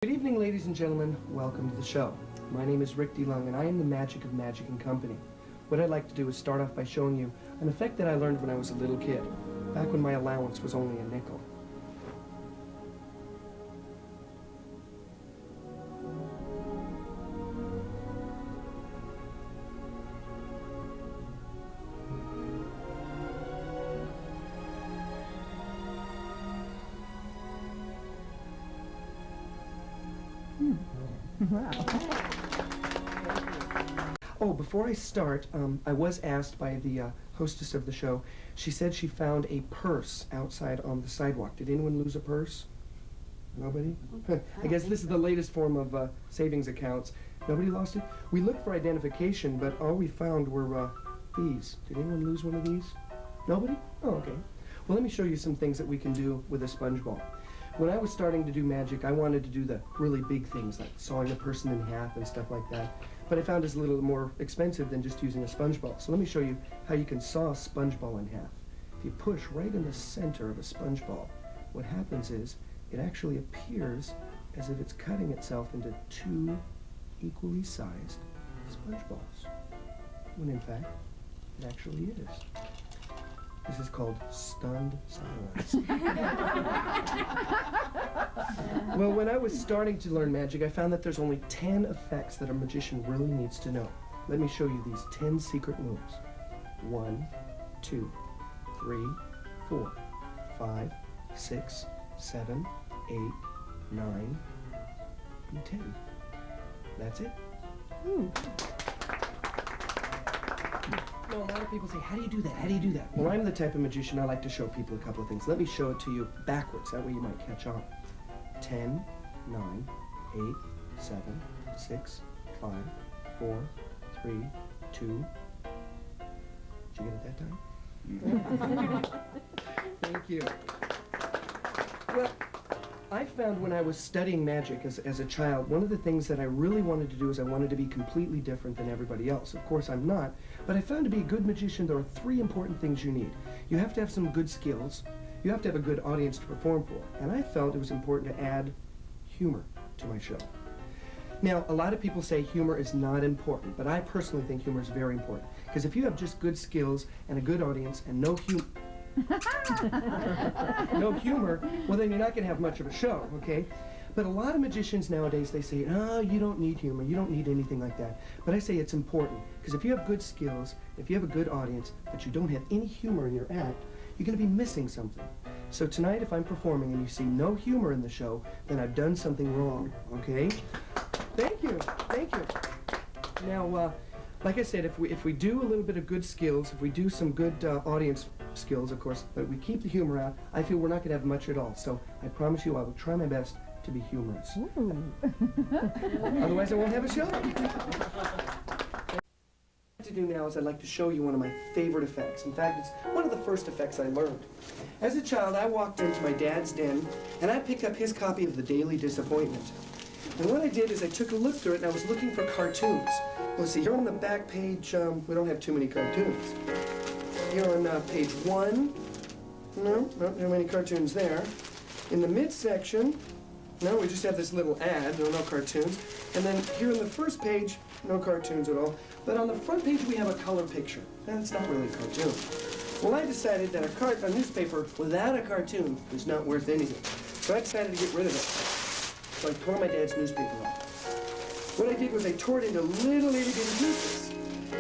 Good evening, ladies and gentlemen. Welcome to the show. My name is Rick DeLung, and I am the magic of Magic & Company. What I'd like to do is start off by showing you an effect that I learned when I was a little kid, back when my allowance was only a nickel. Wow. Oh, before I start, I was asked by the hostess of the show. She said she found a purse outside on the sidewalk. Did anyone lose a purse? Nobody? I guess this is the latest form of savings accounts. Nobody lost it? We looked for identification, but all we found were these. Did anyone lose one of these? Nobody? Oh, okay. Well, let me show you some things that we can do with a sponge ball. When I was starting to do magic, I wanted to do the really big things, like sawing a person in half and stuff like that. But I found it's a little more expensive than just using a sponge ball. So let me show you how you can saw a sponge ball in half. If you push right in the center of a sponge ball, what happens is it actually appears as if it's cutting itself into two equally sized sponge balls, when in fact, it actually is. This is called stunned silence. Well, when I was starting to learn magic, I found that there's only 10 effects that a magician really needs to know. Let me show you these 10 secret moves. 1, 2, 3, 4, 5, 6, 7, 8, 9, and 10. That's it. Ooh. A lot of people say, how do you do that? How do you do that? Well, I'm the type of magician, I like to show people a couple of things. Let me show it to you backwards. That way you might catch on. 10, 9, 8, 7, 6, 5, 4, 3, 2. Did you get it that time? Thank you. Well, I found when I was studying magic as a child, one of the things that I really wanted to do is I wanted to be completely different than everybody else. Of course, I'm not, but I found to be a good magician, there are 3 important things you need. You have to have some good skills, you have to have a good audience to perform for, and I felt it was important to add humor to my show. Now, a lot of people say humor is not important, but I personally think humor is very important, because if you have just good skills and a good audience and no humor, no humor, well then you're not going to have much of a show, okay? But a lot of magicians nowadays, they say, oh, you don't need humor, you don't need anything like that. But I say it's important, because if you have good skills, if you have a good audience, but you don't have any humor in your act, you're going to be missing something. So tonight, if I'm performing and you see no humor in the show, then I've done something wrong, okay? Thank you, thank you. Now, like I said, if we do a little bit of good skills, if we do some good audience skills, of course, but we keep the humor out, I feel we're not going to have much at all. So I promise you I will try my best to be humorous. Otherwise I won't have a show. What I'd like to do now is I'd like to show you one of my favorite effects. In fact, it's one of the first effects I learned. As a child, I walked into my dad's den and I picked up his copy of The Daily Disappointment. And what I did is I took a look through it and I was looking for cartoons. Let's see, here on the back page, we don't have too many cartoons. Here on page 1, no, not too many cartoons there. In the midsection, no, we just have this little ad, no cartoons. And then here on the first page, no cartoons at all. But on the front page, we have a color picture. That's not really a cartoon. Well, I decided that a newspaper without a cartoon was not worth anything. So I decided to get rid of it. So I tore my dad's newspaper off. What I did was I tore it into little itty bitty pieces.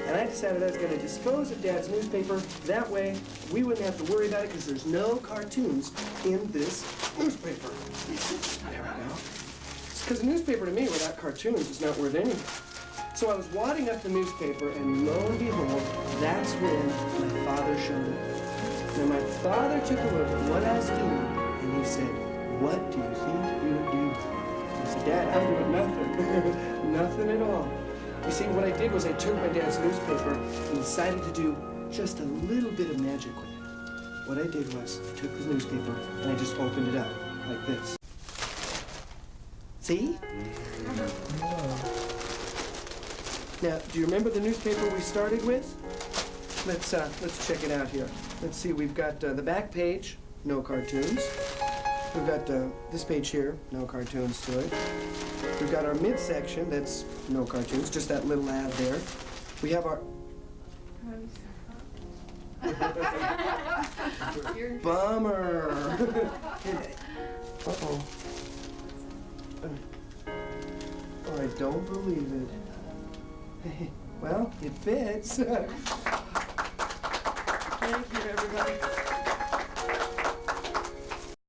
And I decided I was going to dispose of Dad's newspaper. That way, we wouldn't have to worry about it because there's no cartoons in this newspaper. There we go. Because a newspaper to me without cartoons is not worth anything. So I was wadding up the newspaper, and lo and behold, that's when my father showed up. Now, my father took a look at what I was doing, and he said, "What do you think you're doing?" I said, "Dad, I'm doing nothing." Nothing at all. You see, what I did was I took my dad's newspaper and decided to do just a little bit of magic with it. What I did was I took the newspaper and I just opened it up like this. See? Now, do you remember the newspaper we started with? Let's check it out here. Let's see, we've got the back page, no cartoons. We've got this page here, no cartoons to it. We've got our midsection, that's no cartoons, just that little ad there. We have our... Bummer. Uh-oh. Oh, I don't believe it. Well, it fits. Thank you, everybody.